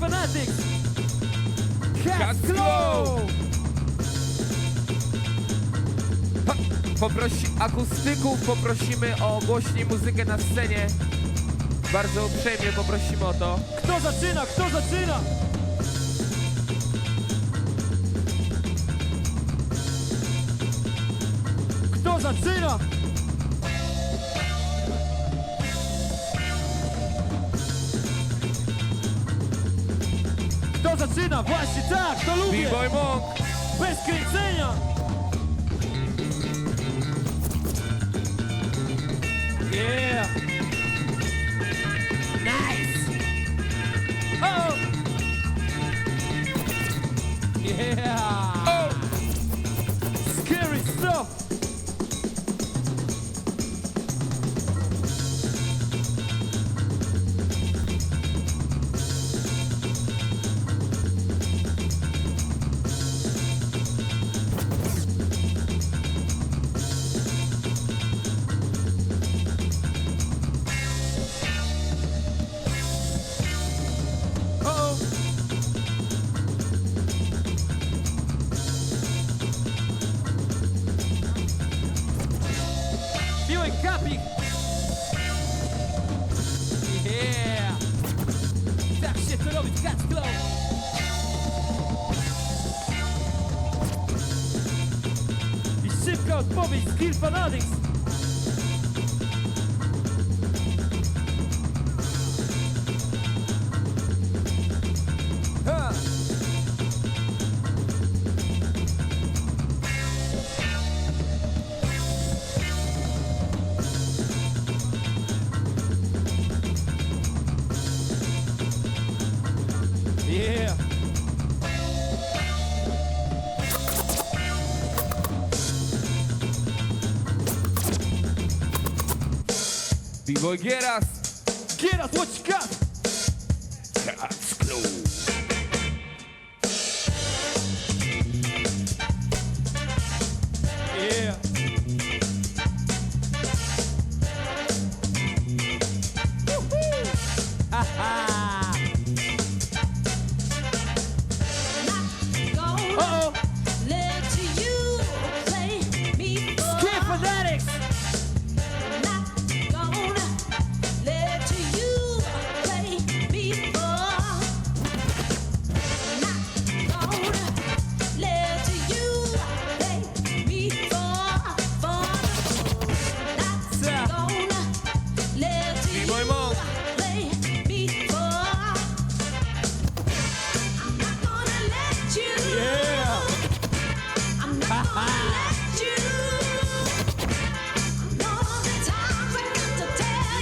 Fanatics. Cats Glow. Akustyków poprosimy o głośniej muzykę na scenie. Bardzo uprzejmie poprosimy o to. Kto zaczyna? Kto zaczyna? Kto zaczyna? Kto zaczyna? Właśnie tak, to lubię! B-Boy Monk. Bez kręcenia! Yeah! Nice! Oh! Yeah! Oh! Scary stuff! Kapik! Yeah! Tak się to robi w Cats Glow! I szybka odpowiedź z Fanatics! Ha! Yeah! B-Boy Gieras. Get us what you got! Cats Glow. Yeah! Woohoo! Ha-ha! Uh-oh! Fanatics! B-Boy Monk.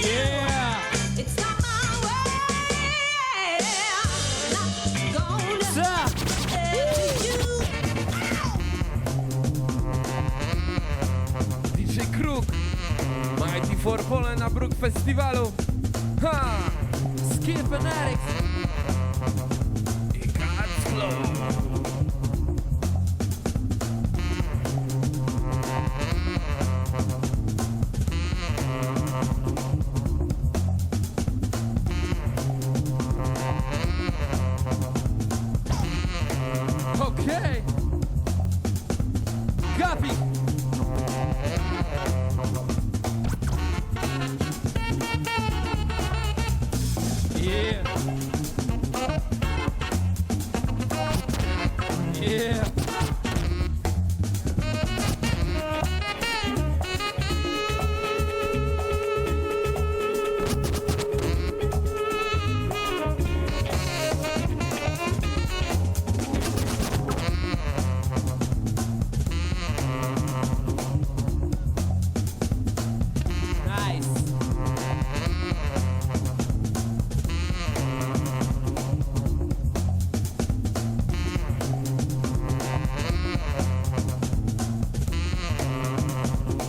Yeah! Yeah! Sa! DJ Kruk. Mighty for Poland na Brook Festiwalu. Ha! Fanatics! I Cats Glow. Okay! Copy! Yeah! Yeah! Nice!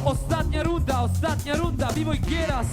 Ostatnia runda, B-Boy Gieras!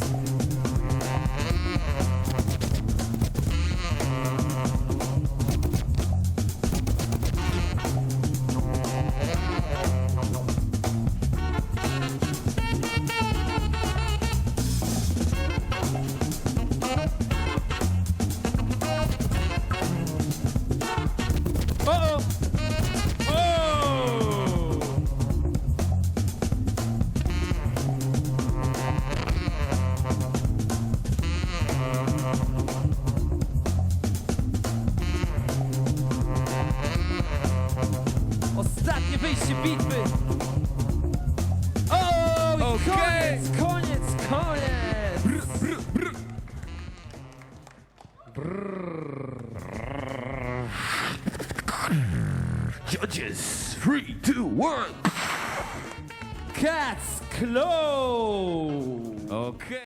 najmocniejsze bitwy. O, i Okej. koniec. Judges, 3, 2, 1. Cats Claw. Okej.